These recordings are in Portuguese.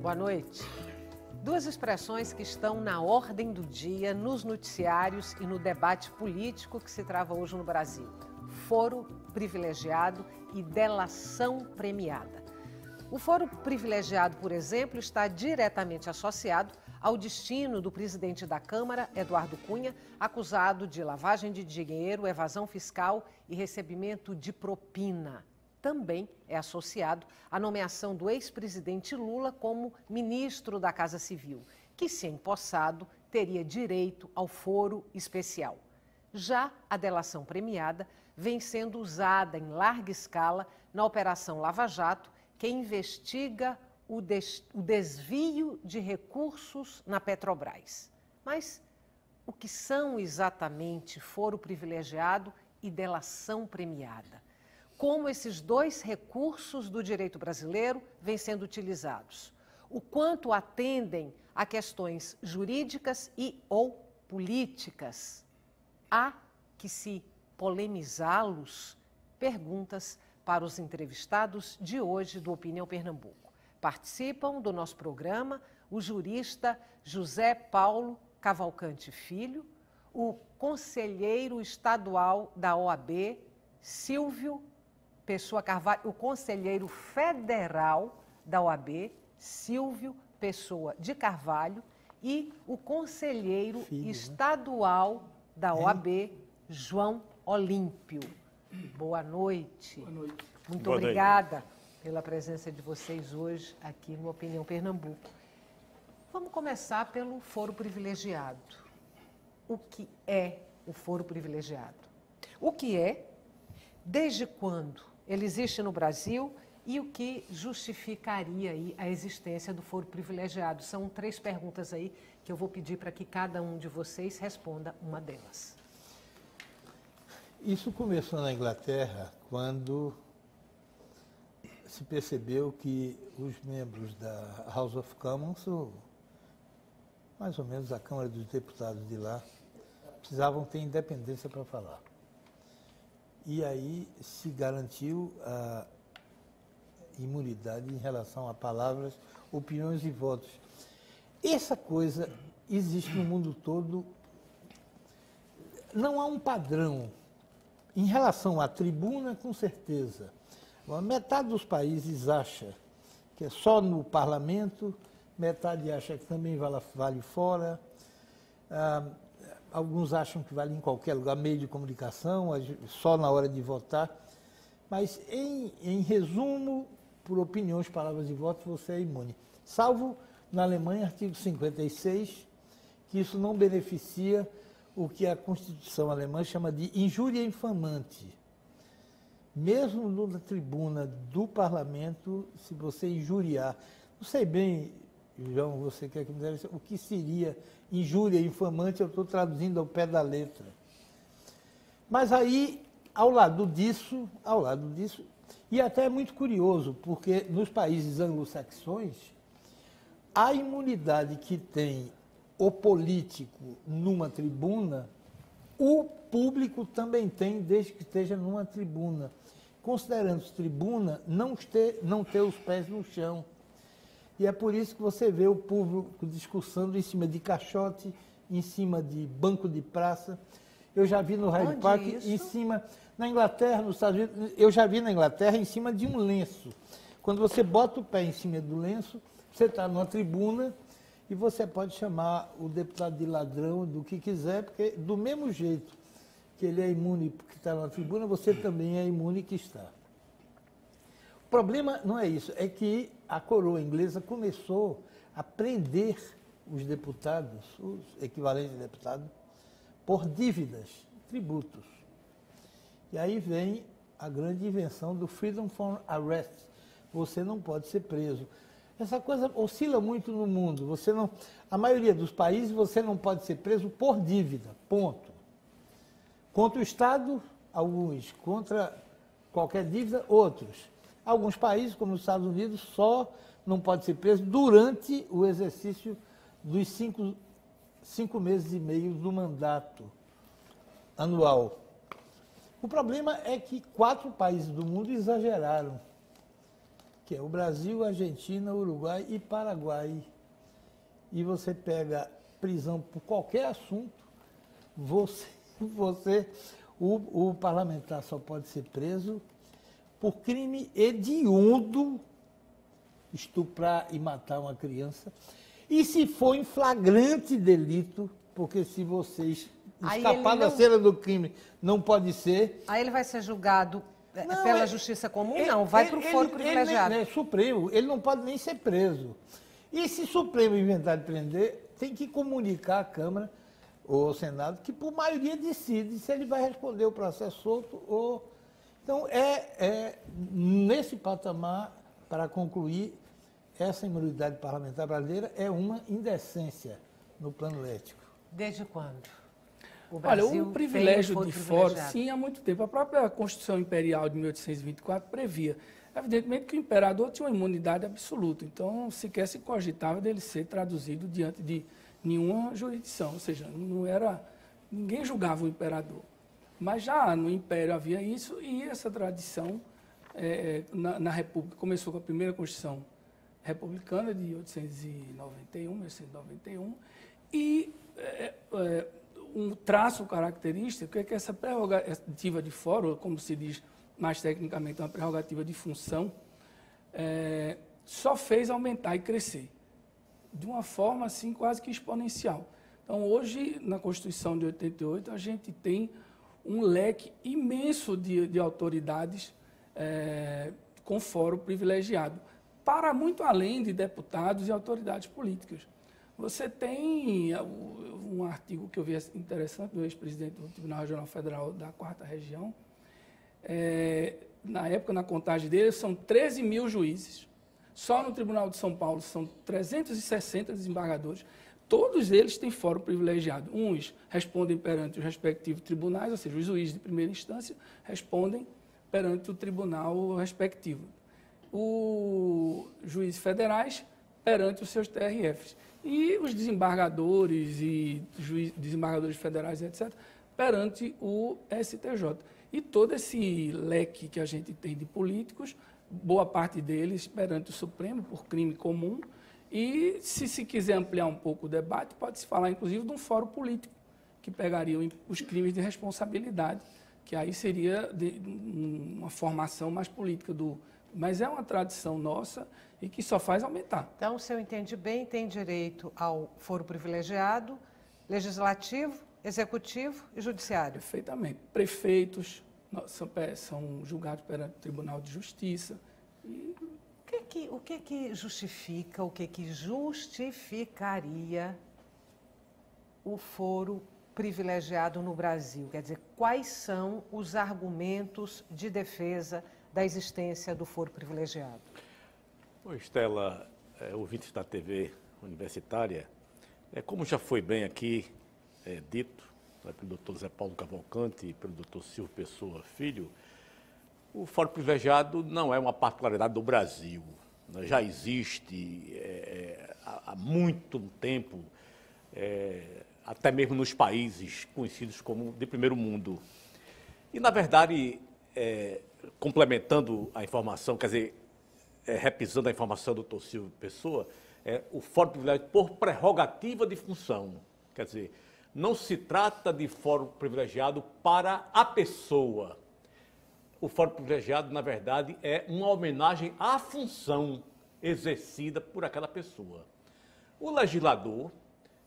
Boa noite. Duas expressões que estão na ordem do dia, nos noticiários e no debate político que se trava hoje no Brasil: foro privilegiado e delação premiada. O foro privilegiado, por exemplo, está diretamente associado ao destino do presidente da Câmara, Eduardo Cunha, acusado de lavagem de dinheiro, evasão fiscal e recebimento de propina. Também é associado à nomeação do ex-presidente Lula como ministro da Casa Civil, que, se empossado, teria direito ao foro especial. Já a delação premiada vem sendo usada em larga escala na Operação Lava Jato, que investiga o desvio de recursos na Petrobras. Mas o que são exatamente foro privilegiado e delação premiada? Como esses dois recursos do direito brasileiro vêm sendo utilizados? O quanto atendem a questões jurídicas e ou políticas? Há que se polemizá-los? Perguntas para os entrevistados de hoje do Opinião Pernambuco. Participam do nosso programa o jurista José Paulo Cavalcante Filho, o conselheiro estadual da OAB, Silvio Pessoa Carvalho, o conselheiro federal da OAB, Silvio Pessoa de Carvalho, e o conselheiro estadual da OAB, João Olímpio. Boa noite. Boa noite. Muito obrigada pela presença de vocês hoje aqui no Opinião Pernambuco. Vamos começar pelo foro privilegiado. O que é o foro privilegiado? O que é, desde quando ele existe no Brasil e o que justificaria aí a existência do foro privilegiado? São 3 perguntas aí que eu vou pedir para que cada um de vocês responda uma delas. Isso começou na Inglaterra quando se percebeu que os membros da House of Commons, ou mais ou menos a Câmara dos Deputados de lá, precisavam ter independência para falar. E aí se garantiu a imunidade em relação a palavras, opiniões e votos. Essa coisa existe no mundo todo. Não há um padrão. Em relação à tribuna, com certeza. Metade dos países acha que é só no parlamento, metade acha que também vale fora. Alguns acham que vale em qualquer lugar, meio de comunicação, só na hora de votar. Mas, em resumo, por opiniões, palavras e votos, você é imune. Salvo, na Alemanha, artigo 56, que isso não beneficia o que a Constituição alemã chama de injúria infamante. Mesmo na tribuna do parlamento, se você injuriar, não sei bem, João, você quer que me diga o que seria injúria infamante, eu estou traduzindo ao pé da letra. Mas aí, ao lado disso, e até é muito curioso, porque nos países anglo-saxões, a imunidade que tem o político numa tribuna, o público também tem, desde que esteja numa tribuna. Considerando-se tribuna, não ter os pés no chão. E é por isso que você vê o público discursando em cima de caixote, em cima de banco de praça. Eu já vi no Hyde Park, em cima, na Inglaterra, nos Estados Unidos, eu já vi na Inglaterra em cima de um lenço. Quando você bota o pé em cima do lenço, você está numa tribuna e você pode chamar o deputado de ladrão, do que quiser, porque do mesmo jeito que ele é imune porque está na tribuna, você também é imune que está. O problema não é isso, é que a coroa inglesa começou a prender os deputados, os equivalentes de deputados, por dívidas, tributos. E aí vem a grande invenção do Freedom from Arrest. Você não pode ser preso. Essa coisa oscila muito no mundo. A maioria dos países você não pode ser preso por dívida, ponto. Contra o Estado, alguns. Contra qualquer dívida, outros. Alguns países, como os Estados Unidos, só não pode ser preso durante o exercício dos 5 meses e meio do mandato anual. O problema é que 4 países do mundo exageraram. que é o Brasil, Argentina, Uruguai e Paraguai. E você pega prisão por qualquer assunto, o parlamentar só pode ser preso por crime hediondo, estuprar e matar uma criança, e se for em flagrante delito, porque se vocês escapar da cena do crime não pode ser. Aí ele vai ser julgado pela justiça comum? Não, vai para o foro privilegiado. Ele é Supremo, ele não pode nem ser preso. E se o Supremo inventar de prender, tem que comunicar à Câmara ou ao Senado que por maioria decide se ele vai responder o processo solto ou... Então, nesse patamar, para concluir, essa imunidade parlamentar brasileira é uma indecência no plano ético. Desde quando? Olha, o privilégio de foro, sim, há muito tempo. A própria Constituição Imperial de 1824 previa. Evidentemente que o imperador tinha uma imunidade absoluta, então sequer se cogitava dele ser traduzido diante de nenhuma jurisdição, ou seja, ninguém julgava o imperador. Mas já no Império havia isso, e essa tradição na República começou com a primeira Constituição Republicana de 1891, e um traço característico é que essa prerrogativa de foro, como se diz mais tecnicamente, uma prerrogativa de função, só fez aumentar e crescer, de uma forma assim quase que exponencial. Então, hoje, na Constituição de 88, a gente tem um leque imenso de autoridades com foro privilegiado, para muito além de deputados e autoridades políticas. Você tem um artigo que eu vi interessante do ex-presidente do Tribunal Regional Federal da 4ª Região. Na época, na contagem dele, são 13 mil juízes. Só no Tribunal de São Paulo são 360 desembargadores. Todos eles têm fórum privilegiado. Uns respondem perante os respectivos tribunais, ou seja, os juízes de primeira instância respondem perante o tribunal respectivo. Os juízes federais perante os seus TRFs. E os desembargadores e desembargadores federais, etc., perante o STJ. E todo esse leque que a gente tem de políticos, boa parte deles perante o Supremo por crime comum. E, se quiser ampliar um pouco o debate, pode-se falar, inclusive, de um fórum político, que pegaria os crimes de responsabilidade, que aí seria uma formação mais política Mas é uma tradição nossa e que só faz aumentar. Então, se eu entendi bem, tem direito ao foro privilegiado, legislativo, executivo e judiciário. Perfeitamente. Prefeitos são julgados perante o Tribunal de Justiça. O que justifica, o que justificaria o foro privilegiado no Brasil? Quer dizer, quais são os argumentos de defesa da existência do foro privilegiado? Oi, Estela, ouvintes da TV Universitária, como já foi bem aqui dito pelo doutor Zé Paulo Cavalcante e pelo doutor Silvio Pessoa Filho, o foro privilegiado não é uma particularidade do Brasil. Já existe há muito tempo, até mesmo nos países conhecidos como de primeiro mundo. E, na verdade, complementando a informação, quer dizer, repisando a informação do doutor Silvio Pessoa, o fórum privilegiado por prerrogativa de função. Quer dizer, não se trata de fórum privilegiado para a pessoa. O fórum privilegiado, na verdade, é uma homenagem à função exercida por aquela pessoa. O legislador,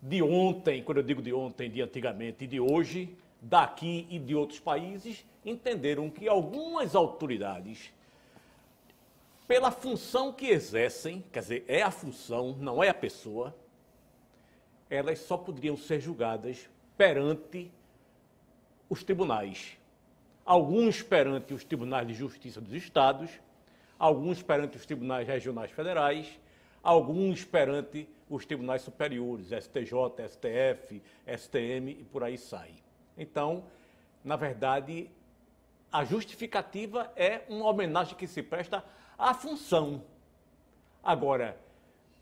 de ontem, quando eu digo de ontem, de antigamente e de hoje, daqui e de outros países, entenderam que algumas autoridades, pela função que exercem, quer dizer, é a função, não é a pessoa, elas só poderiam ser julgadas perante os tribunais. Alguns perante os tribunais de justiça dos estados, alguns perante os tribunais regionais federais, alguns perante os tribunais superiores, STJ, STF, STM e por aí sai. Então, na verdade, a justificativa é uma homenagem que se presta à função. Agora,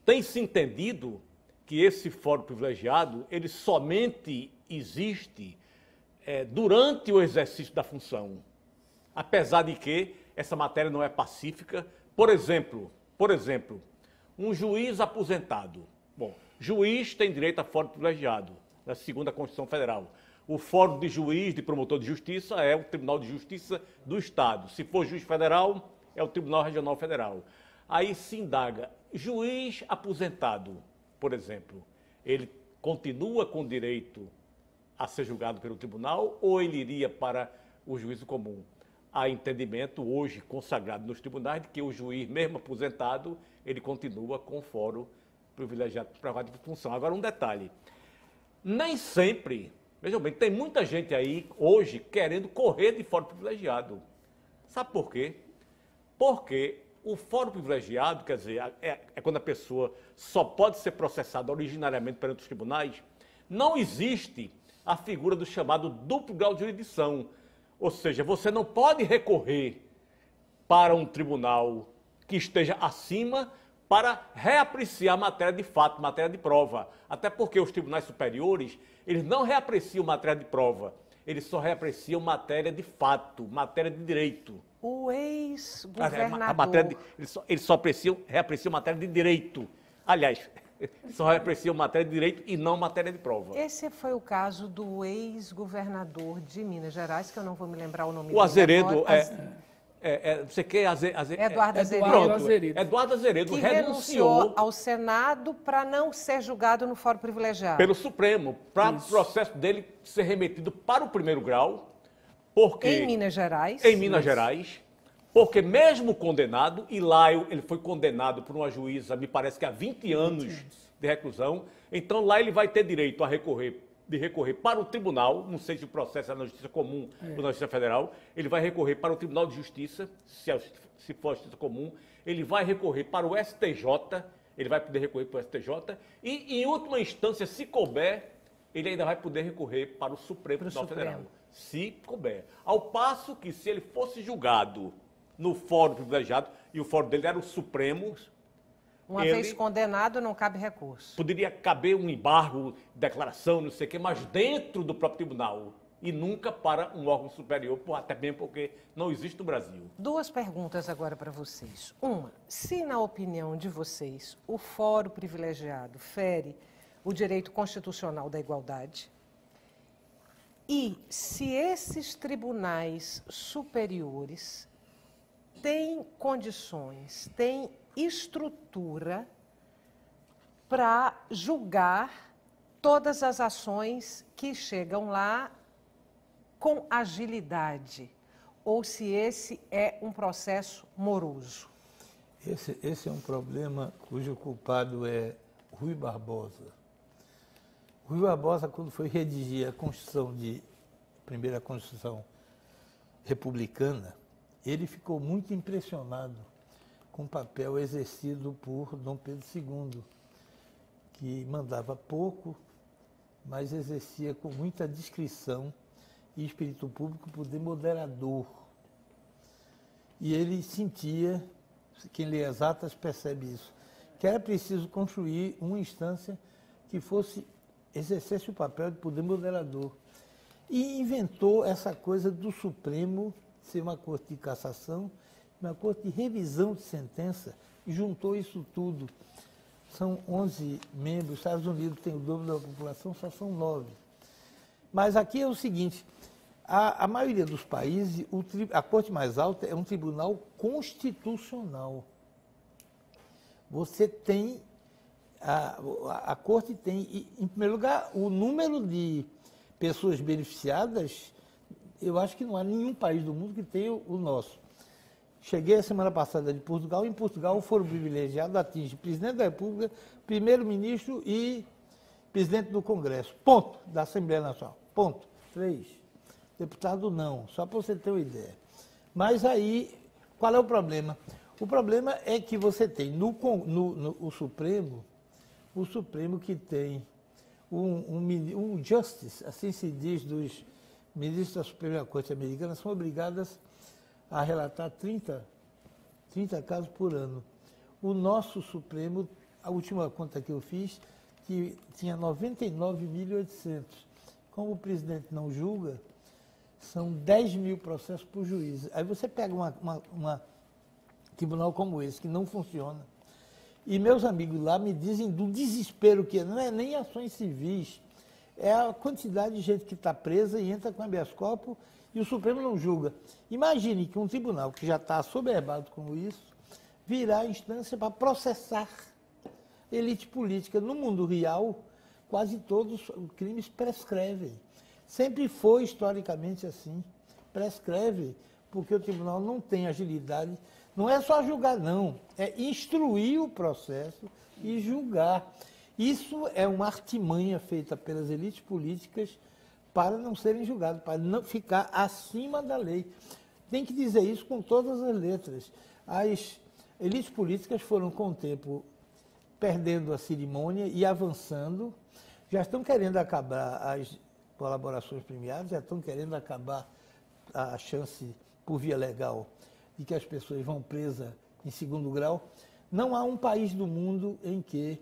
tem-se entendido que esse fórum privilegiado, ele somente existe durante o exercício da função, apesar de que essa matéria não é pacífica. Por exemplo, um juiz aposentado. Bom, juiz tem direito a fórum privilegiado, segundo a Constituição Federal. O fórum de juiz, de promotor de justiça, é o Tribunal de Justiça do Estado. Se for juiz federal, é o Tribunal Regional Federal. Aí se indaga, juiz aposentado, por exemplo, ele continua com direito a ser julgado pelo tribunal ou ele iria para o juízo comum? Há entendimento hoje consagrado nos tribunais de que o juiz, mesmo aposentado, ele continua com o fórum privilegiado para de função. Agora, um detalhe, nem sempre, vejam bem, tem muita gente aí hoje querendo correr de fórum privilegiado. Sabe por quê? Porque o fórum privilegiado, quer dizer, é quando a pessoa só pode ser processada originariamente perante os tribunais, não existe a figura do chamado duplo grau de jurisdição. Ou seja, você não pode recorrer para um tribunal que esteja acima para reapreciar matéria de fato, matéria de prova. Até porque os tribunais superiores, eles não reapreciam matéria de prova, eles só reapreciam matéria de fato, matéria de direito. O ex-governador... Eles só reapreciam matéria de direito. Aliás, só reapreciam matéria de direito e não matéria de prova. Esse foi o caso do ex-governador de Minas Gerais, que eu não vou me lembrar o nome o Azeredo, agora. Você quer Eduardo Azeredo. Pronto, Eduardo Azeredo que renunciou ao Senado para não ser julgado no fórum privilegiado. Pelo Supremo, para o processo dele ser remetido para o primeiro grau, porque... Em Minas Gerais. Em Minas Gerais, porque mesmo condenado, e lá ele foi condenado por uma juíza, me parece que há 20 anos de reclusão, então lá ele vai ter direito a recorrer para o tribunal, não sei se o processo é na Justiça Comum ou na Justiça Federal, ele vai recorrer para o Tribunal de Justiça, se for a Justiça Comum, ele vai recorrer para o STJ, ele vai poder recorrer para o STJ, e em última instância, se couber, ele ainda vai poder recorrer para o Supremo Tribunal Federal, se couber. Ao passo que se ele fosse julgado no fórum privilegiado, e o fórum dele era o Supremo, uma vez condenado, não cabe recurso. Poderia caber um embargo, declaração, não sei o quê, mas dentro do próprio tribunal e nunca para um órgão superior, até mesmo porque não existe no Brasil. Duas perguntas agora para vocês. Uma, se na opinião de vocês o fórum privilegiado fere o direito constitucional da igualdade e se esses tribunais superiores têm condições, têm estrutura para julgar todas as ações que chegam lá com agilidade, ou se esse é um processo moroso. Esse é um problema cujo culpado é Rui Barbosa. Rui Barbosa, quando foi redigir a primeira Constituição republicana, ele ficou muito impressionado com o papel exercido por Dom Pedro II, que mandava pouco, mas exercia com muita discrição e espírito público poder moderador. E ele sentia, quem lê as atas percebe isso, que era preciso construir uma instância que exercesse o papel de poder moderador. E inventou essa coisa do Supremo ser uma corte de cassação, uma corte de revisão de sentença, e juntou isso tudo. São 11 membros, os Estados Unidos tem o dobro da população, só são 9. Mas aqui é o seguinte, a maioria dos países, a corte mais alta é um tribunal constitucional. Você tem, a corte tem, em primeiro lugar, o número de pessoas beneficiadas, eu acho que não há nenhum país do mundo que tenha o nosso. Cheguei a semana passada de Portugal. Em Portugal, o foro privilegiado atinge presidente da República, primeiro-ministro e presidente do Congresso. Ponto. Da Assembleia Nacional. Ponto. 3. Deputado não. Só para você ter uma ideia. Mas aí, qual é o problema? O problema é que você tem o Supremo que tem um justice, assim se diz, dos ministros da Suprema Corte Americana, são obrigadas a relatar 30 casos por ano. O nosso Supremo, a última conta que eu fiz, que tinha 99.800. Como o presidente não julga, são 10 mil processos por juiz. Aí você pega um tribunal como esse, que não funciona, e meus amigos lá me dizem do desespero que não é nem ações civis, é a quantidade de gente que está presa e entra com habeas corpus e o Supremo não julga. Imagine que um tribunal que já está assoberbado com isso, virar instância para processar elite política. No mundo real, quase todos os crimes prescrevem. Sempre foi historicamente assim. Prescreve, porque o tribunal não tem agilidade. Não é só julgar, não. É instruir o processo e julgar. Isso é uma artimanha feita pelas elites políticas para não serem julgados, para não ficar acima da lei. Tem que dizer isso com todas as letras. As elites políticas foram, com o tempo, perdendo a cerimônia e avançando. Já estão querendo acabar as colaborações premiadas, já estão querendo acabar a chance, por via legal, de que as pessoas vão presas em segundo grau. Não há um país do mundo em que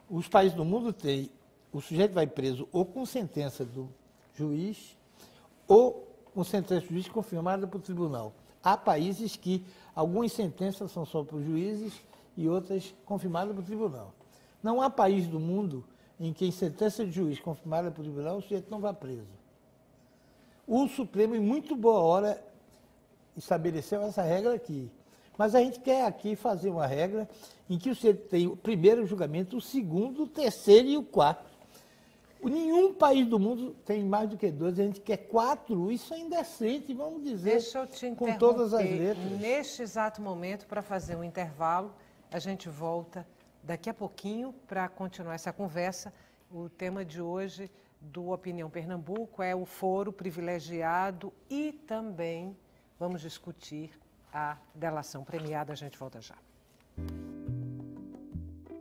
os países do mundo têm, o sujeito vai preso ou com sentença do juiz ou com sentença do juiz confirmada pelo tribunal. Há países que algumas sentenças são só para os juízes e outras confirmadas pelo tribunal. Não há país do mundo em que, em sentença de juiz confirmada pelo tribunal, o sujeito não vá preso. O Supremo, em muito boa hora, estabeleceu essa regra aqui. Mas a gente quer aqui fazer uma regra em que o sujeito tem o primeiro julgamento, o segundo, o terceiro e o quarto. Nenhum país do mundo tem mais do que 2, a gente quer 4, isso é indecente, vamos dizer. Deixa eu te com todas as interromper letras. neste exato momento para fazer um intervalo. A gente volta daqui a pouquinho para continuar essa conversa. O tema de hoje do Opinião Pernambuco é o foro privilegiado e também vamos discutir a delação premiada. A gente volta já.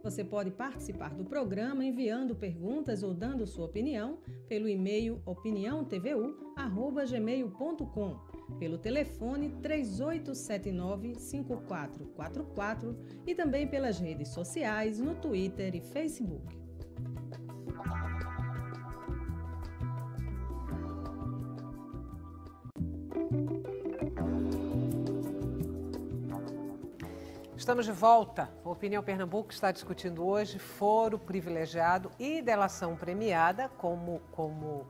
Você pode participar do programa enviando perguntas ou dando sua opinião pelo e-mail opiniãotvu@gmail.com, pelo telefone 3879-5444 e também pelas redes sociais no Twitter e Facebook. Estamos de volta. O Opinião Pernambuco está discutindo hoje foro privilegiado e delação premiada, como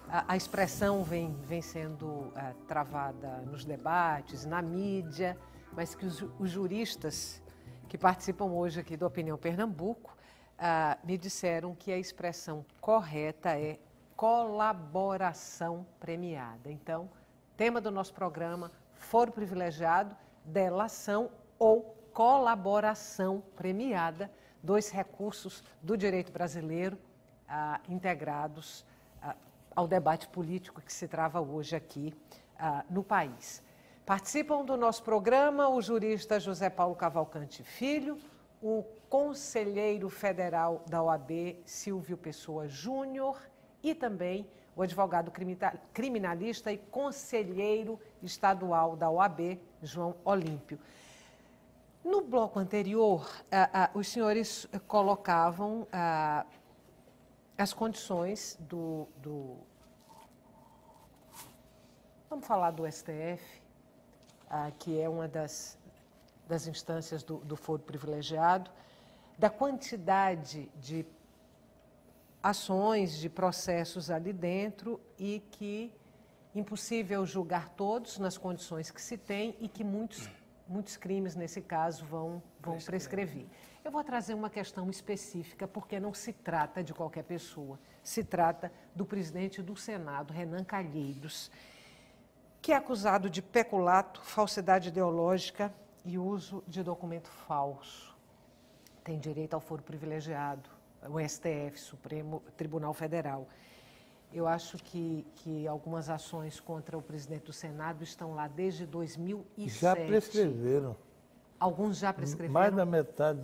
a expressão vem sendo travada nos debates, na mídia, mas que os juristas que participam hoje aqui do Opinião Pernambuco me disseram que a expressão correta é colaboração premiada. Então, tema do nosso programa, foro privilegiado, delação ou colaboração premiada, 2 recursos do direito brasileiro integrados ao debate político que se trava hoje aqui no país. Participam do nosso programa o jurista José Paulo Cavalcante Filho, o conselheiro federal da OAB Silvio Pessoa Júnior e também o advogado criminalista e conselheiro estadual da OAB, João Olímpio. No bloco anterior, os senhores colocavam as condições do... Vamos falar do STF, que é uma das instâncias do foro privilegiado, da quantidade de ações, de processos ali dentro e que impossível julgar todos nas condições que se tem e que muitos crimes, nesse caso, vão prescrever. Eu vou trazer uma questão específica, porque não se trata de qualquer pessoa. Se trata do presidente do Senado, Renan Calheiros, que é acusado de peculato, falsidade ideológica e uso de documento falso. Tem direito ao foro privilegiado, o STF, Supremo Tribunal Federal. Eu acho que algumas ações contra o presidente do Senado estão lá desde 2007. Já prescreveram. Alguns já prescreveram? Mais da metade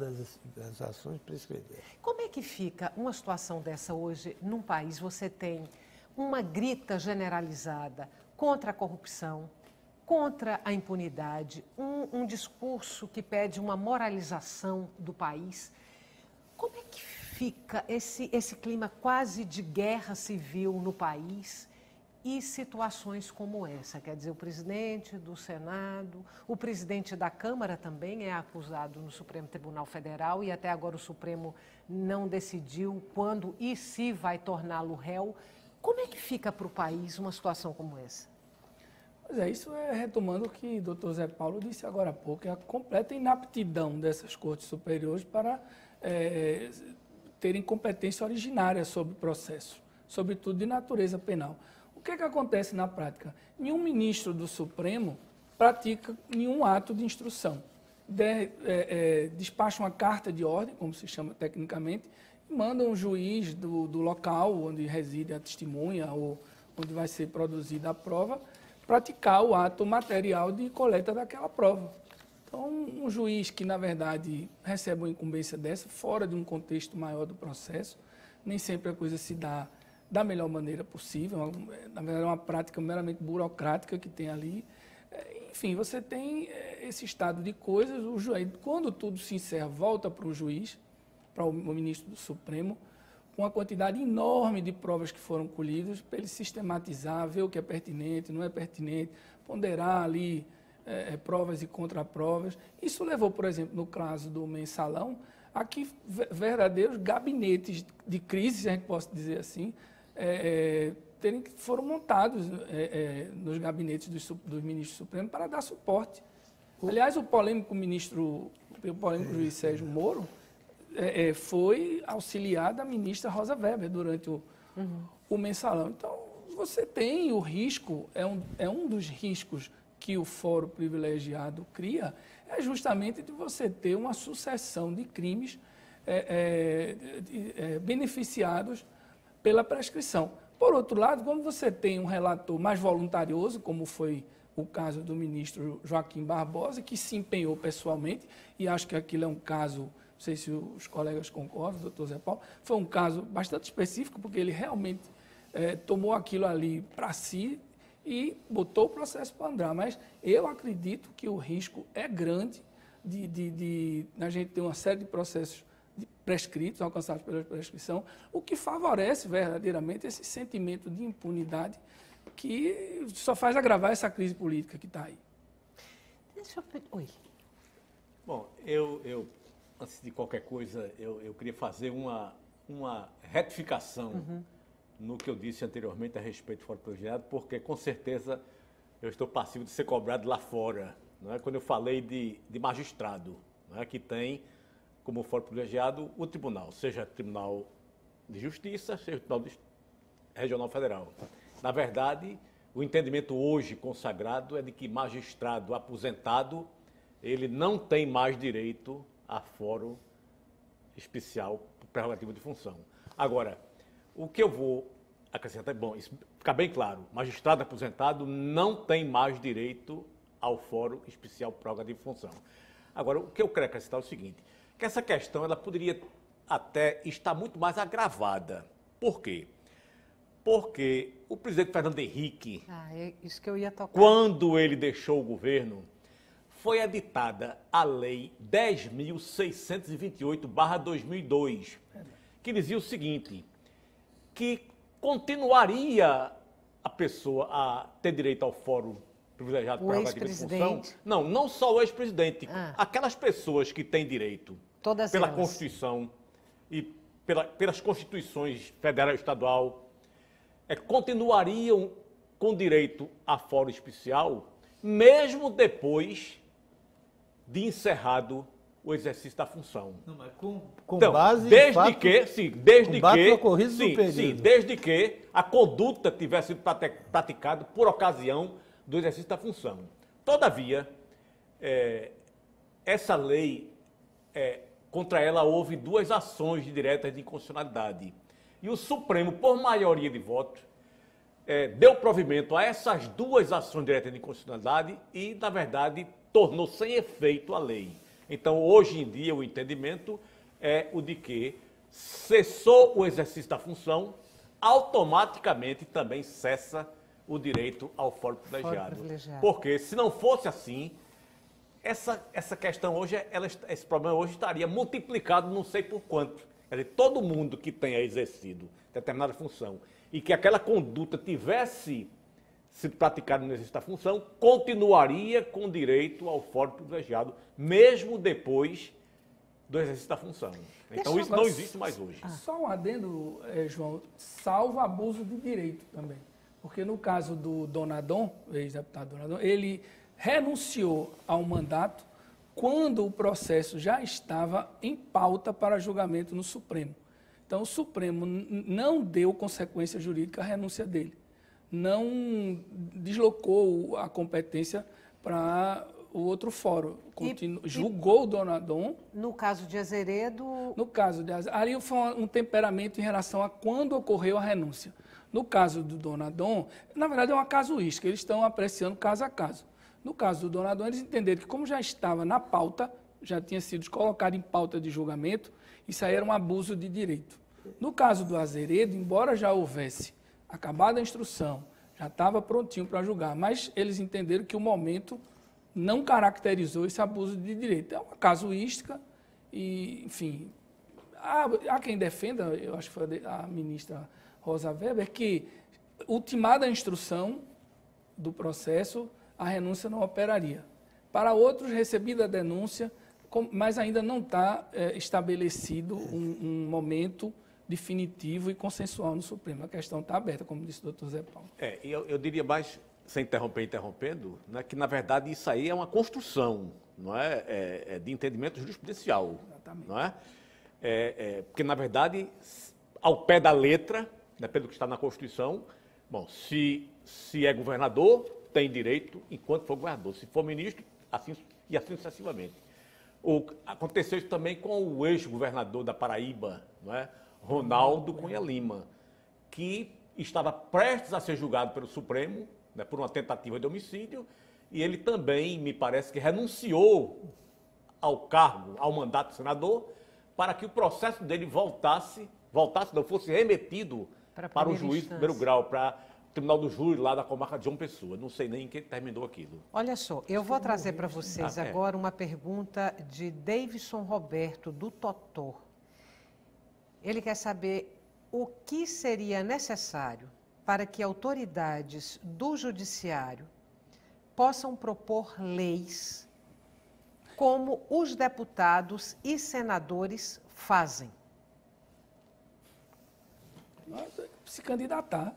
das ações prescreveram. Como é que fica uma situação dessa hoje num país? Você tem uma grita generalizada contra a corrupção, contra a impunidade, um discurso que pede uma moralização do país. Como é que fica esse clima quase de guerra civil no país e situações como essa. Quer dizer, o presidente do Senado, o presidente da Câmara também é acusado no Supremo Tribunal Federal e até agora o Supremo não decidiu quando e se vai torná-lo réu. Como é que fica para o país uma situação como essa? Pois é, isso é retomando o que o doutor Zé Paulo disse agora há pouco, é a completa inaptidão dessas cortes superiores para terem competência originária sobre o processo, sobretudo de natureza penal. O que é que acontece na prática? Nenhum ministro do Supremo pratica nenhum ato de instrução. Despacha uma carta de ordem, como se chama tecnicamente, e manda um juiz do local onde reside a testemunha ou onde vai ser produzida a prova, praticar o ato material de coleta daquela prova. Então, um juiz que, na verdade, recebe uma incumbência dessa, fora de um contexto maior do processo, nem sempre a coisa se dá da melhor maneira possível, na verdade é uma prática meramente burocrática que tem ali. Enfim, você tem esse estado de coisas, o juiz, quando tudo se encerra, volta para o juiz, para o ministro do Supremo, com uma quantidade enorme de provas que foram colhidas, para ele sistematizar, ver o que é pertinente, não é pertinente, ponderar ali provas e contraprovas. Isso levou, por exemplo, no caso do mensalão, a que verdadeiros gabinetes de crise, se a gente pode dizer assim, foram montados nos gabinetes dos ministros supremos para dar suporte. Aliás, o polêmico juiz Sérgio Moro foi auxiliar da ministra Rosa Weber durante o mensalão. Então, você tem o risco, é um dos riscos que o fórum privilegiado cria, é justamente de você ter uma sucessão de crimes beneficiados pela prescrição. Por outro lado, quando você tem um relator mais voluntarioso, como foi o caso do ministro Joaquim Barbosa, que se empenhou pessoalmente, e acho que aquilo é um caso, não sei se os colegas concordam, doutor Zé Paulo, foi um caso bastante específico, porque ele realmente tomou aquilo ali para si e botou o processo para andar. Mas eu acredito que o risco é grande de a gente ter uma série de processos prescritos, alcançados pela prescrição, o que favorece verdadeiramente esse sentimento de impunidade que só faz agravar essa crise política que está aí. Oi. Bom, eu antes de qualquer coisa, eu queria fazer uma retificação no que eu disse anteriormente a respeito do fórum privilegiado, porque com certeza eu estou passivo de ser cobrado lá fora, não é? Quando eu falei de magistrado, não é? Que tem como fórum privilegiado o tribunal, seja Tribunal de Justiça, seja o Tribunal Regional Federal. Na verdade, o entendimento hoje consagrado é de que magistrado aposentado, ele não tem mais direito a fórum especial por prerrogativa de função. Agora, o que eu vou acrescentar, bom, isso fica bem claro, magistrado aposentado não tem mais direito ao fórum especial por prerrogativa de função. Agora, o que eu quero acrescentar é o seguinte, que essa questão ela poderia até estar muito mais agravada. Por quê? Porque o presidente Fernando Henrique, É isso que eu ia tocar. quando ele deixou o governo, foi editada a Lei 10.628/2002, que dizia o seguinte, que continuaria a pessoa a ter direito ao fórum privilegiado por prerrogativa de função. Não só o ex-presidente, aquelas pessoas que têm direito Todas pela elas. Constituição e pelas constituições federal e estadual, continuariam com direito a fórum especial, mesmo depois de encerrado o exercício da função. Não, mas com Então, base em desde fato, que, sim, desde com base que, no ocorrido do sim, período. sim, desde que a conduta tivesse sido praticada por ocasião do exercício da função. Todavia, essa lei, contra ela houve 2 ações diretas de inconstitucionalidade. E o Supremo, por maioria de votos, deu provimento a essas 2 ações diretas de inconstitucionalidade e, na verdade, tornou sem efeito a lei. Então, hoje em dia, o entendimento é o de que cessou o exercício da função, automaticamente também cessa o direito ao fórum privilegiado. Porque, se não fosse assim, essa questão hoje, esse problema hoje estaria multiplicado não sei por quanto. Quer dizer, todo mundo que tenha exercido determinada função e que aquela conduta tivesse sido praticada no exercício da função, continuaria com direito ao fórum privilegiado, mesmo depois do exercício da função. Então, isso não existe mais hoje. Só um adendo, João, salvo abuso de direito também. Porque no caso do Donadon, o ex-deputado Donadon, ele renunciou ao mandato quando o processo já estava em pauta para julgamento no Supremo. Então, o Supremo não deu consequência jurídica à renúncia dele. Não deslocou a competência para o outro fórum. Julgou o Donadon. No caso de Azeredo... No caso de Azeredo, ali foi um temperamento em relação a quando ocorreu a renúncia. No caso do Donadon, na verdade é uma casuística, eles estão apreciando caso a caso. No caso do Donadon, eles entenderam que como já estava na pauta, já tinha sido colocado em pauta de julgamento, isso aí era um abuso de direito. No caso do Azeredo, embora já houvesse acabado a instrução, já estava prontinho para julgar, mas eles entenderam que o momento não caracterizou esse abuso de direito. É uma casuística e, enfim, há quem defenda, eu acho que foi a ministra Rosa Weber, que, ultimada a instrução do processo, a renúncia não operaria. Para outros, recebida a denúncia, mas ainda não está estabelecido um momento definitivo e consensual no Supremo. A questão está aberta, como disse o doutor Zé Paulo. Eu diria mais, sem interrompendo, né, que, na verdade, isso aí é uma construção, não é, de entendimento jurisprudencial. Exatamente. Não é? Porque, na verdade, ao pé da letra, né, pelo que está na Constituição, bom, se é governador, tem direito enquanto for governador. Se for ministro, assim sucessivamente. Aconteceu isso também com o ex-governador da Paraíba, não é? Ronaldo Cunha Lima, que estava prestes a ser julgado pelo Supremo, né, por uma tentativa de homicídio, e ele também, me parece que renunciou ao cargo, ao mandato de senador, para que o processo dele fosse remetido para o juiz de primeiro grau, para o Tribunal do Júri lá da comarca de João Pessoa. Não sei nem quem terminou aquilo. Olha só, eu vou trazer para vocês agora uma pergunta de Davidson Roberto, do Totó. Ele quer saber o que seria necessário para que autoridades do judiciário possam propor leis como os deputados e senadores fazem. Se candidatar.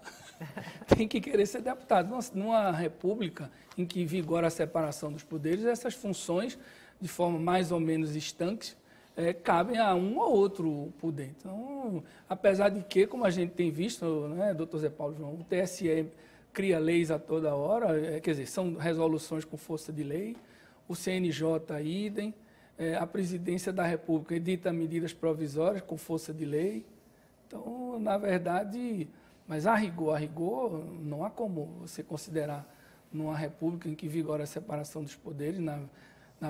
Tem que querer ser deputado. Numa república em que vigora a separação dos poderes, essas funções, de forma mais ou menos estanques, cabem a um ou outro poder. Então, apesar de que, como a gente tem visto, né, doutor Zé Paulo João, o TSE cria leis a toda hora, quer dizer, são resoluções com força de lei, o CNJ idem, a presidência da República edita medidas provisórias com força de lei. Então, na verdade, mas a rigor, não há como você considerar numa república em que vigora a separação dos poderes, no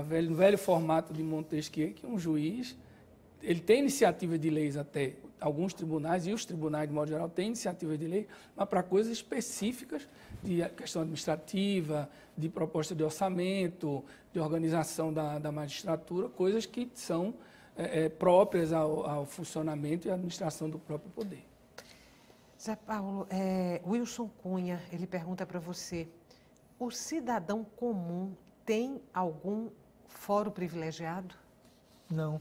velho formato de Montesquieu, que um juiz, ele tem iniciativa de leis até alguns tribunais, e os tribunais, de modo geral, têm iniciativa de lei, mas para coisas específicas de questão administrativa, de proposta de orçamento, de organização da magistratura, coisas que são próprias ao funcionamento e à administração do próprio poder. Zé Paulo, Wilson Cunha, ele pergunta para você, o cidadão comum tem algum fórum privilegiado? Não.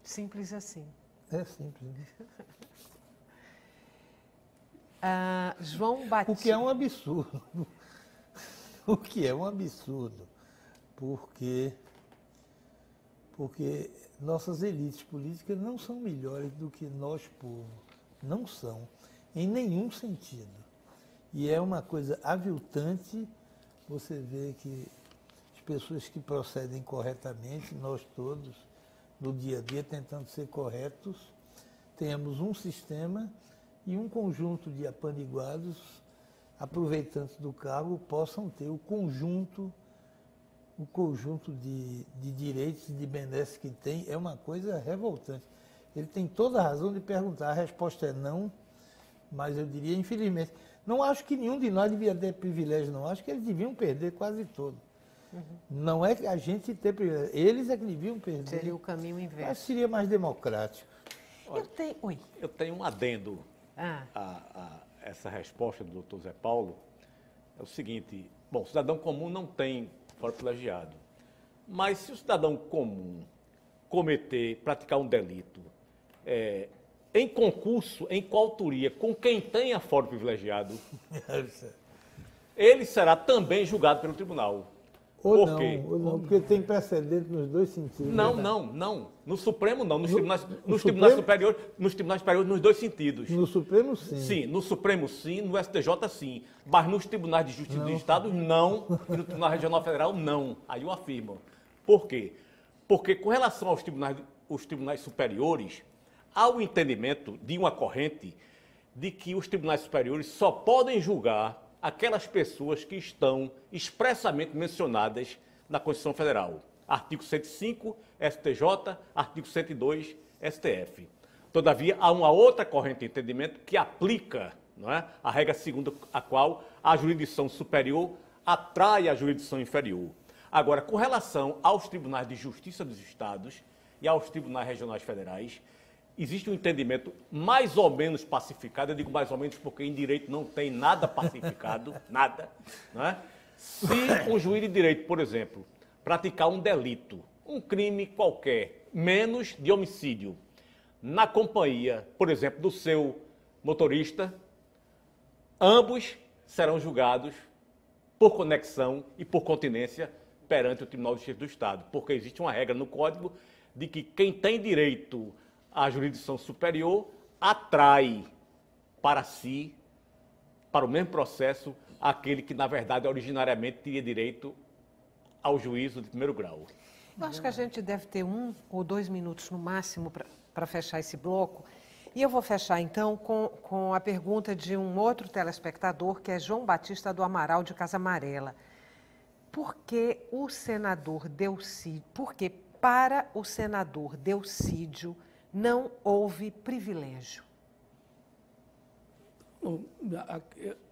Simples assim. É simples. João Batista. O que é um absurdo. O que é um absurdo. Porque nossas elites políticas não são melhores do que nós, povo. Não são, em nenhum sentido. E é uma coisa aviltante você ver que as pessoas que procedem corretamente, nós todos, no dia a dia, tentando ser corretos, tenhamos um sistema e um conjunto de apaniguados, aproveitantes do cargo, possam ter o conjunto de direitos e de benesses que tem. É uma coisa revoltante. Ele tem toda a razão de perguntar, a resposta é não, mas eu diria, infelizmente, não acho que nenhum de nós devia ter privilégio, não. Acho que eles deviam perder quase todo. Não é que a gente ter privilégio. Eles é que deviam perder. Seria o caminho Mas inverso. seria mais democrático. Oi. Eu tenho um adendo Ah, a essa resposta do doutor Zé Paulo. É o seguinte, bom, o cidadão comum não tem foro privilegiado. Mas se o cidadão comum praticar um delito em concurso, em coautoria, com quem tenha foro privilegiado, ele será também julgado pelo tribunal. Ou Por não, quê? ou não, porque tem precedente nos dois sentidos. Não, né? não. No Supremo, não. Nos tribunais Supremo? superiores, nos dois sentidos. No Supremo, sim. Sim, no Supremo, sim. No STJ, sim. Mas nos tribunais de justiça do Estado, não. E no Tribunal Regional Federal, não. Aí eu afirmo. Por quê? Porque com relação aos tribunais superiores, há o entendimento de uma corrente de que os tribunais superiores só podem julgar aquelas pessoas que estão expressamente mencionadas na Constituição Federal. Artigo 105, STJ, artigo 102, STF. Todavia, há uma outra corrente de entendimento que aplica, não é, a regra segundo a qual a jurisdição superior atrai a jurisdição inferior. Agora, com relação aos tribunais de justiça dos estados e aos tribunais regionais federais, existe um entendimento mais ou menos pacificado, eu digo mais ou menos porque em direito não tem nada pacificado, nada, não é? Se um juiz de direito, por exemplo, praticar um delito, um crime qualquer, menos de homicídio, na companhia, por exemplo, do seu motorista, ambos serão julgados por conexão e por continência perante o Tribunal de Justiça do Estado, porque existe uma regra no Código de que quem tem direito à jurisdição superior atrai para si, para o mesmo processo, aquele que, na verdade, originariamente teria direito ao juízo de primeiro grau. eu acho que a gente deve ter 1 ou 2 minutos no máximo para fechar esse bloco. E eu vou fechar, então, com a pergunta de um outro telespectador, que é João Batista do Amaral, de Casa Amarela. Por que o senador Delcídio, porque para o senador Delcídio não houve privilégio?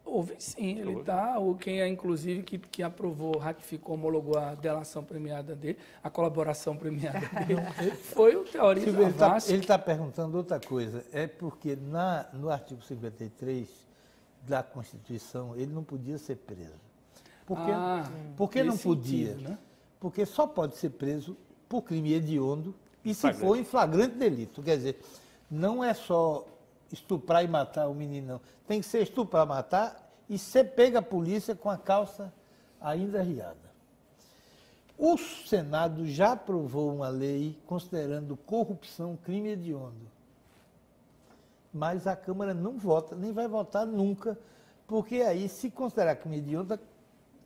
Houve sim, ele está, quem é inclusive que aprovou, ratificou, homologou a delação premiada dele, a colaboração premiada dele, foi o Teori Zavascki. Ele está perguntando outra coisa, é porque no artigo 53 da Constituição ele não podia ser preso. Por que não podia? Sentido, né? Porque só pode ser preso por crime hediondo e se for em flagrante delito. Quer dizer, não é só estuprar e matar o menino, não. Tem que ser estuprar, matar e ser pega a polícia com a calça ainda riada. O Senado já aprovou uma lei considerando corrupção crime hediondo. Mas a Câmara não vota, nem vai votar nunca, porque aí, se considerar crime hediondo,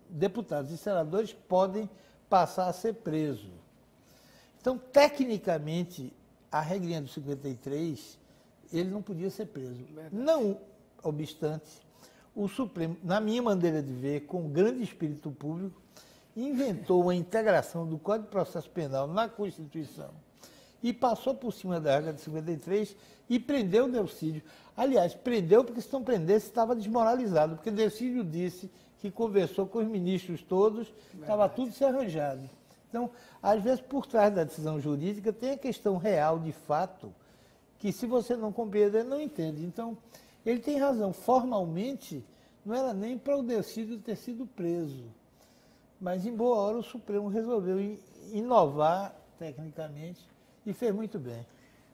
deputados e senadores podem passar a ser presos. Então, tecnicamente, a regrinha do 53, ele não podia ser preso. Não obstante, o Supremo, na minha maneira de ver, com grande espírito público, inventou uma integração do Código de Processo Penal na Constituição e passou por cima da regra de 53 e prendeu o Delcídio. Aliás, prendeu porque se não prendesse estava desmoralizado, porque Delcídio disse que conversou com os ministros todos, estava tudo se arranjado. Então, às vezes, por trás da decisão jurídica tem a questão real, de fato, que se você não compreender, não entende. Então, ele tem razão. Formalmente, não era nem para o Delcídio ter sido preso. Mas, em boa hora, o Supremo resolveu inovar tecnicamente e fez muito bem.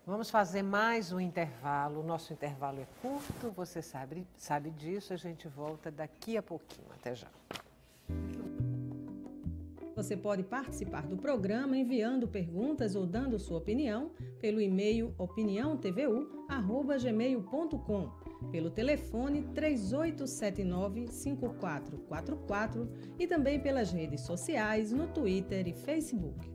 Vamos fazer mais um intervalo. O nosso intervalo é curto, você sabe disso. A gente volta daqui a pouquinho. Até já. Você pode participar do programa enviando perguntas ou dando sua opinião pelo e-mail opiniãotvu@gmail.com, pelo telefone 3879-5444 e também pelas redes sociais no Twitter e Facebook.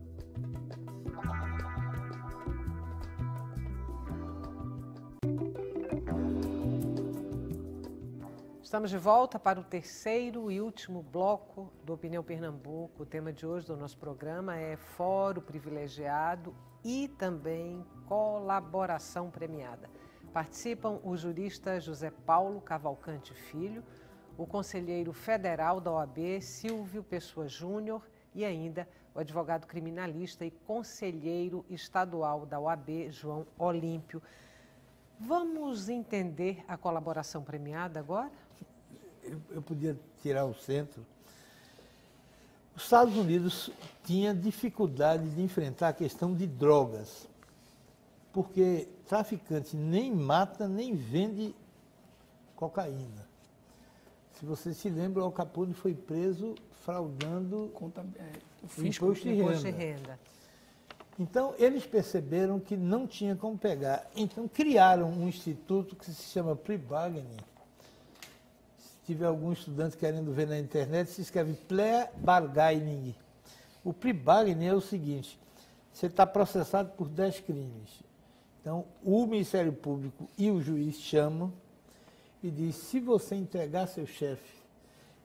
Estamos de volta para o terceiro e último bloco do Opinião Pernambuco. O tema de hoje do nosso programa é Foro Privilegiado e também Colaboração Premiada. Participam o jurista José Paulo Cavalcante Filho, o conselheiro federal da OAB Silvio Pessoa Júnior e ainda o advogado criminalista e conselheiro estadual da OAB, João Olímpio. Vamos entender a colaboração premiada agora? Eu podia tirar o centro. Os Estados Unidos tinha dificuldade de enfrentar a questão de drogas, porque traficante nem mata, nem vende cocaína. Se você se lembra, o Al Capone foi preso fraudando o imposto de renda. Então, eles perceberam que não tinha como pegar. Então, criaram um instituto que se chama Pre-Bargaining. Se tiver algum estudante querendo ver na internet, se escreve Pre-Bargaining. O Pre-Bargaining é o seguinte: você está processado por 10 crimes. Então, o Ministério Público e o juiz chamam e diz: se você entregar seu chefe,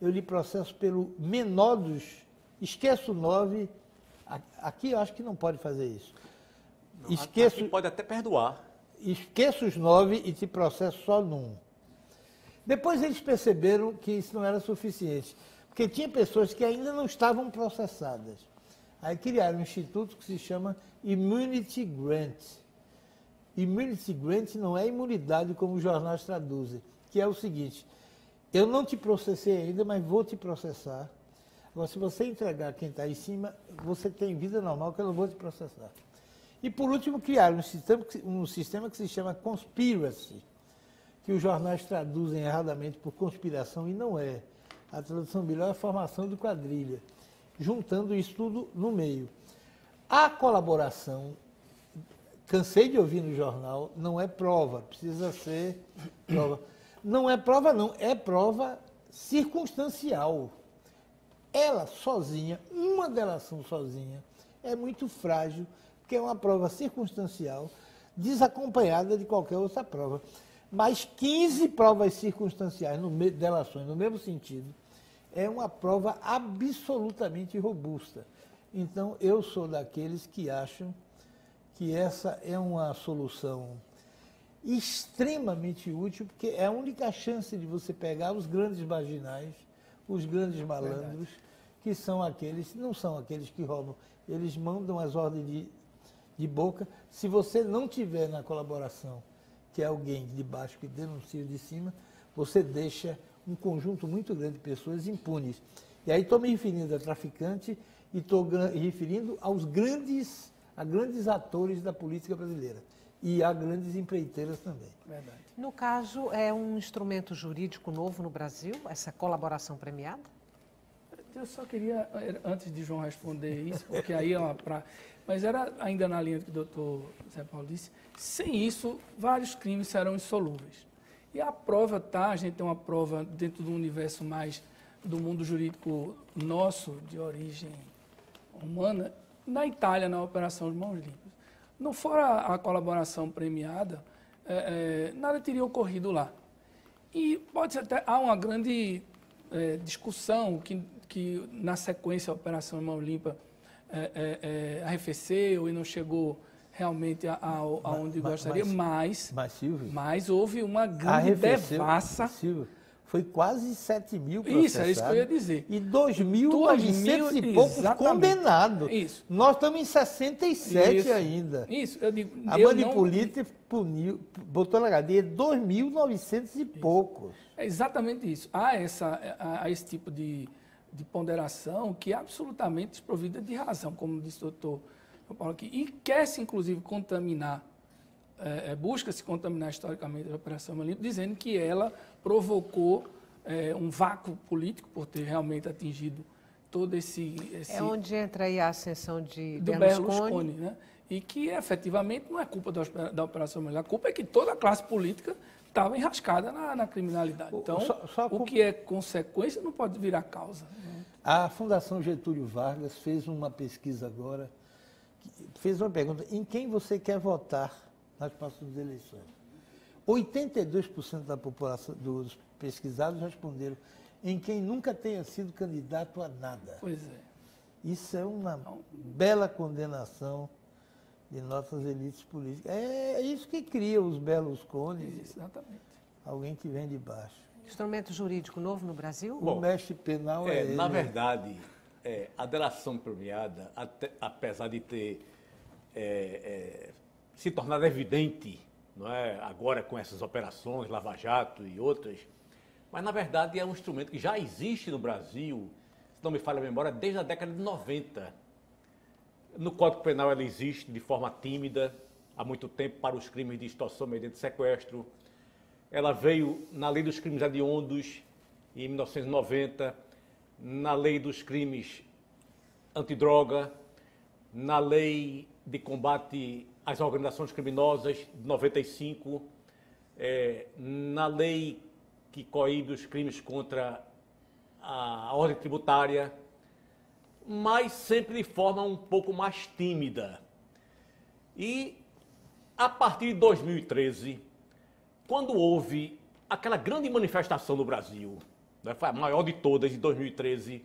eu lhe processo pelo menor dos... Esqueço 9... Aqui eu acho que não pode fazer isso. Aqui pode até perdoar. Esqueço os 9 e te processo só num. Depois eles perceberam que isso não era suficiente, porque tinha pessoas que ainda não estavam processadas. Aí criaram um instituto que se chama Immunity Grant. Immunity Grant não é imunidade como os jornais traduzem, que é o seguinte: eu não te processei ainda, mas vou te processar. Agora, se você entregar quem está em cima, você tem vida normal, que eu não vou te processar. E, por último, criaram um sistema que se chama conspiracy, que os jornais traduzem erradamente por conspiração, e não é. A tradução melhor é a formação de quadrilha, juntando isso tudo no meio. A colaboração, cansei de ouvir no jornal, não é prova, precisa ser prova. Não é prova, não, é prova circunstancial. Ela sozinha, uma delação sozinha, é muito frágil, porque é uma prova circunstancial, desacompanhada de qualquer outra prova. Mas 15 provas circunstanciais, delações, no mesmo sentido, é uma prova absolutamente robusta. Então, eu sou daqueles que acham que essa é uma solução extremamente útil, porque é a única chance de você pegar os grandes marginais, os grandes malandros, que são aqueles, não são aqueles que roubam, eles mandam as ordens de boca. Se você não tiver na colaboração, que é alguém de baixo que denuncia de cima, você deixa um conjunto muito grande de pessoas impunes. E aí estou me referindo a traficante e estou referindo a grandes atores da política brasileira. E a grandes empreiteiras também. Verdade. No caso, é um instrumento jurídico novo no Brasil, essa colaboração premiada? Eu só queria, antes de João responder isso, porque aí é uma mas era ainda na linha do que o doutor Zé Paulo disse, sem isso, vários crimes serão insolúveis. E a prova a gente tem uma prova dentro do universo mais do mundo jurídico nosso, de origem humana, na Itália, na Operação de Mãos Limpas. Não fora a colaboração premiada, nada teria ocorrido lá. E pode até há uma grande discussão que na sequência a Operação Mão Limpa arrefeceu e não chegou realmente aonde gostaria, mas houve uma grande devassa. Silvio, foi quase 7 mil processados. Isso, é isso que eu ia dizer. E 2.900 e poucos condenados. Isso. Nós estamos em 67 isso. ainda. Isso, eu digo. A Manipulita botou na cadeia 2.900 e poucos. É exatamente isso. Há esse tipo de ponderação que é absolutamente desprovida de razão, como disse o doutor Paulo aqui. E quer-se, inclusive, contaminar, busca-se contaminar historicamente a Operação Mão Limpa, dizendo que ela provocou um vácuo político por ter realmente atingido todo esse... É onde entra aí a ascensão do Berlusconi, né? E que, efetivamente, não é culpa da Operação Mão Limpa. A culpa é que toda a classe política estava enrascada na criminalidade. Então, o que é consequência não pode virar causa. Né? A Fundação Getúlio Vargas fez uma pesquisa agora, fez uma pergunta: em quem você quer votar nas próximas eleições? 82% da população dos pesquisados responderam em quem nunca tenha sido candidato a nada. Pois é. Isso é uma bela condenação de nossas elites políticas. É isso que cria os Berlusconi. Exatamente. Alguém que vem de baixo. Instrumento jurídico novo no Brasil? O mestre penal é ele. Na verdade, a delação premiada, apesar de ter se tornado evidente, não é, agora com essas operações, Lava Jato e outras, mas na verdade é um instrumento que já existe no Brasil, se não me falha a memória, desde a década de 90. No Código Penal ela existe de forma tímida, há muito tempo, para os crimes de extorsão mediante sequestro. Ela veio na Lei dos Crimes Hediondos, em 1990, na Lei dos Crimes Antidroga, na Lei de Combate às Organizações Criminosas, de 95, na Lei que coíbe os crimes contra a ordem tributária, mas sempre de forma um pouco mais tímida. E, a partir de 2013, quando houve aquela grande manifestação no Brasil, né, foi a maior de todas, de 2013...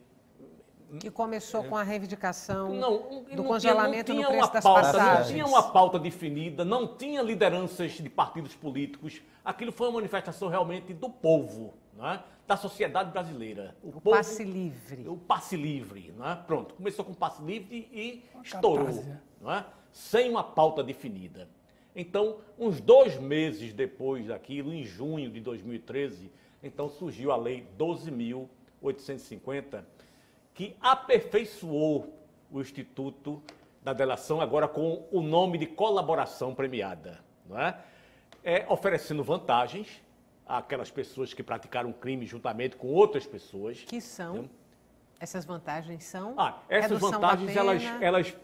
Que começou com a reivindicação do não congelamento tinha no preço das pauta, passagens. Não tinha uma pauta definida, não tinha lideranças de partidos políticos. Aquilo foi uma manifestação realmente do povo, né? Da sociedade brasileira. O passe livre. O passe livre. Né? Pronto, começou com o passe livre e estourou. Né? Sem uma pauta definida. Então, uns 2 meses depois daquilo, em junho de 2013, então surgiu a Lei 12.850, que aperfeiçoou o Instituto da Delação, agora com o nome de colaboração premiada, não é? Oferecendo vantagens àquelas pessoas que praticaram crime juntamente com outras pessoas. Que são? Essas vantagens são? Essas vantagens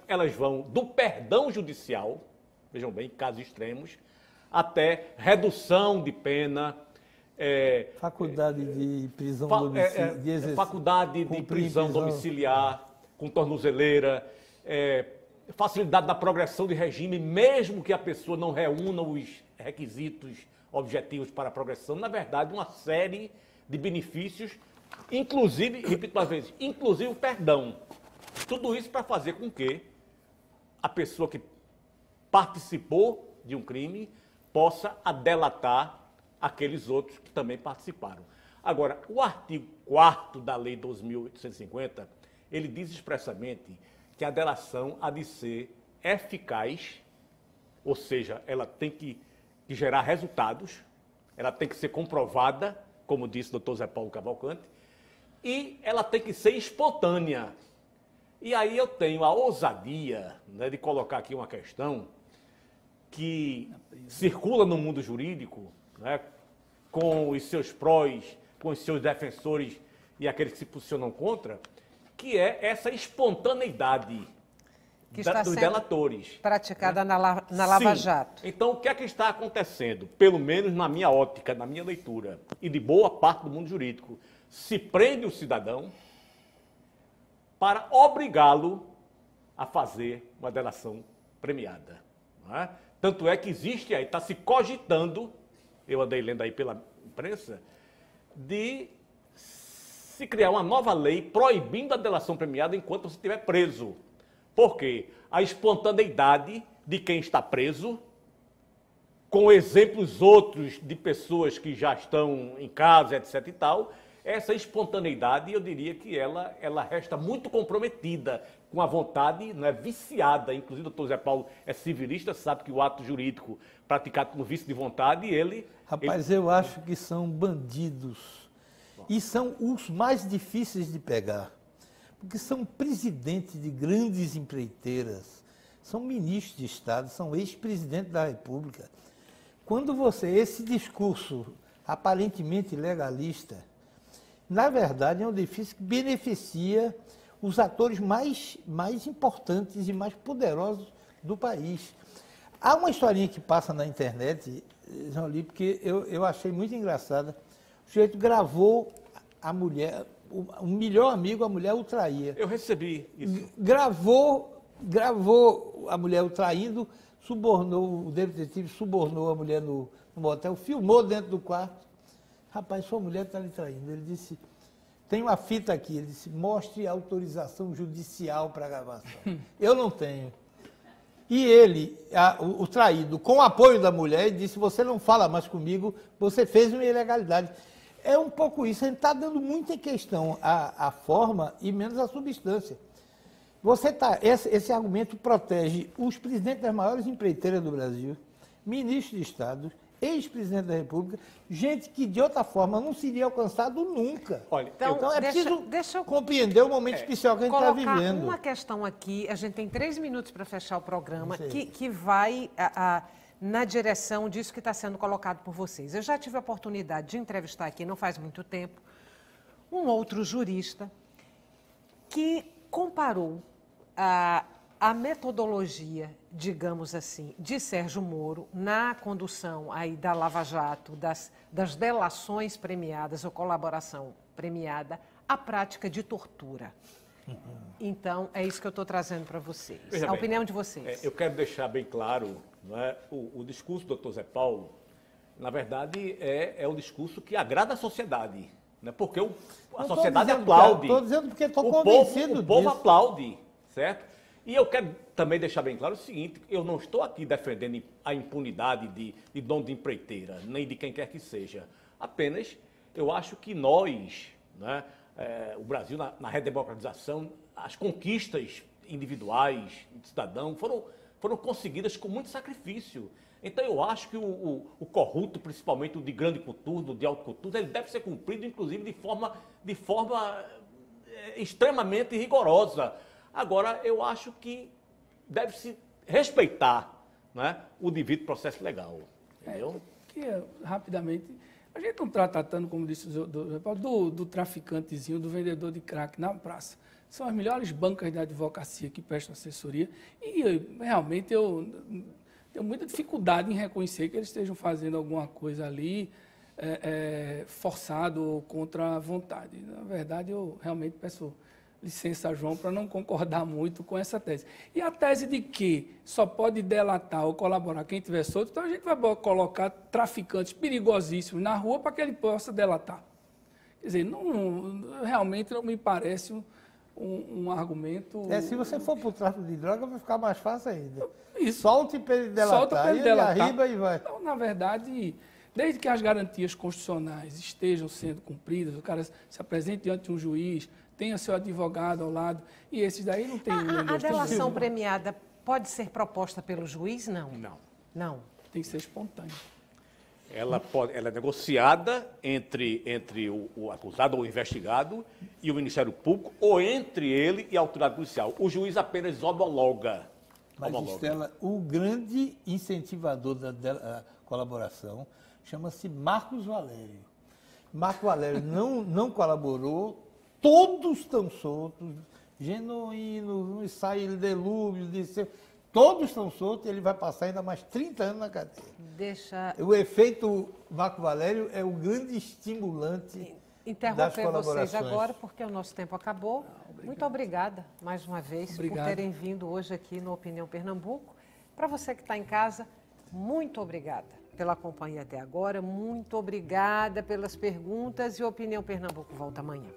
elas vão do perdão judicial, vejam bem, casos extremos, até redução de pena, faculdade de prisão domiciliar, faculdade de prisão domiciliar, com tornozeleira, facilidade da progressão de regime, mesmo que a pessoa não reúna os requisitos objetivos para a progressão. Na verdade, uma série de benefícios, inclusive, repito mais vezes, inclusive o perdão. Tudo isso para fazer com que a pessoa que participou de um crime possa delatar aqueles outros que também participaram. Agora, o artigo 4º da Lei 12.850, ele diz expressamente que a delação há de ser eficaz, ou seja, ela tem que gerar resultados, ela tem que ser comprovada, como disse o doutor Zé Paulo Cavalcante, e ela tem que ser espontânea. E aí eu tenho a ousadia, né, de colocar aqui uma questão que circula no mundo jurídico, né, com os seus prós, com os seus defensores e aqueles que se posicionam contra, que é essa espontaneidade que está dos sendo delatores. Praticada, né? na Lava Jato. Então, o que é que está acontecendo? Pelo menos na minha ótica, na minha leitura, e de boa parte do mundo jurídico, se prende o cidadão para obrigá-lo a fazer uma delação premiada. Não é? Tanto é que existe aí, está se cogitando, eu andei lendo aí pela imprensa, de se criar uma nova lei proibindo a delação premiada enquanto você estiver preso. Por quê? A espontaneidade de quem está preso, com exemplos outros de pessoas que já estão em casa, etc. e tal, essa espontaneidade, eu diria que ela resta muito comprometida com a vontade, não é, viciada. Inclusive, o doutor Zé Paulo é civilista, sabe que o ato jurídico praticado como vício de vontade, Rapaz, eu acho que são bandidos. E são os mais difíceis de pegar. Porque são presidentes de grandes empreiteiras, são ministros de Estado, são ex-presidentes da República. Quando esse discurso aparentemente legalista, na verdade é um difícil que beneficia os atores mais importantes e mais poderosos do país. Há uma historinha que passa na internet, João Lí, porque eu achei muito engraçada. O sujeito gravou a mulher, o melhor amigo, a mulher o traía. Eu recebi isso. Gravou a mulher o traindo, o detetive subornou a mulher no motel, filmou dentro do quarto. Rapaz, sua mulher está lhe traindo. Ele disse, tem uma fita aqui. Ele disse, mostre a autorização judicial para a gravação. Eu não tenho. E ele, o traído, com o apoio da mulher, disse, você não fala mais comigo, você fez uma ilegalidade. É um pouco isso. A gente está dando muita questão à forma e menos à substância. Esse argumento protege os presidentes das maiores empreiteiras do Brasil, ministros de Estado, ex-presidente da República, gente que de outra forma não seria alcançado nunca. Olha, então é preciso deixa eu compreender o momento especial que a gente está vivendo. Uma questão aqui, a gente tem 3 minutos para fechar o programa, que vai na direção disso que está sendo colocado por vocês. Eu já tive a oportunidade de entrevistar aqui, não faz muito tempo, um outro jurista que comparou a metodologia, digamos assim, de Sérgio Moro na condução aí da Lava Jato, das delações premiadas ou colaboração premiada, à prática de tortura. Então, é isso que eu estou trazendo para vocês. Veja a bem, opinião de vocês. Eu quero deixar bem claro, não é, o discurso do Dr. Zé Paulo, na verdade, é um discurso que agrada a sociedade, né, porque a sociedade aplaude. Estou dizendo porque estou convencido disso. O povo aplaude, certo? E eu quero também deixar bem claro o seguinte, eu não estou aqui defendendo a impunidade de dono de empreiteira, nem de quem quer que seja. Apenas, eu acho que nós, né, o Brasil, na redemocratização, as conquistas individuais de cidadão foram conseguidas com muito sacrifício. Então, eu acho que o corrupto, principalmente o de grande coturno, de alto coturno, ele deve ser cumprido, inclusive, de forma extremamente rigorosa. Agora, eu acho que deve-se respeitar, né, o devido processo legal. Entendeu? Rapidamente, a gente não está tratando, como disse do traficantezinho, do vendedor de crack na praça. São as melhores bancas de advocacia que prestam assessoria e realmente eu tenho muita dificuldade em reconhecer que eles estejam fazendo alguma coisa ali forçado ou contra a vontade. Na verdade, eu realmente peço licença, João, para não concordar muito com essa tese. E a tese de que só pode delatar ou colaborar quem estiver solto, então a gente vai colocar traficantes perigosíssimos na rua para que ele possa delatar. Quer dizer, realmente não me parece um argumento... Se você for para o tráfico de droga, vai ficar mais fácil ainda. Isso. Solte para ele delatar, solta para ele delatar. Arriba e vai. Então, na verdade, desde que as garantias constitucionais estejam sendo cumpridas, o cara se apresente diante de um juiz, tenha seu advogado ao lado, e esses daí não tem... A delação premiada pode ser proposta pelo juiz? Não. Não. Tem que ser espontânea. Ela é negociada entre o acusado ou o investigado e o Ministério Público, ou entre ele e a autoridade policial. O juiz apenas homologa. Mas, Estela, o grande incentivador da colaboração chama-se Marcos Valério. Marcos Valério não colaborou, todos estão soltos, Genuíno, sai delúvio, todos estão soltos e ele vai passar ainda mais 30 anos na cadeia. O efeito Marco Valério é o grande estimulante das colaborações. Vocês agora, porque o nosso tempo acabou. Muito obrigada, mais uma vez, por terem vindo hoje aqui no Opinião Pernambuco. Para você que está em casa, muito obrigada pela companhia até agora, muito obrigada pelas perguntas e o Opinião Pernambuco volta amanhã.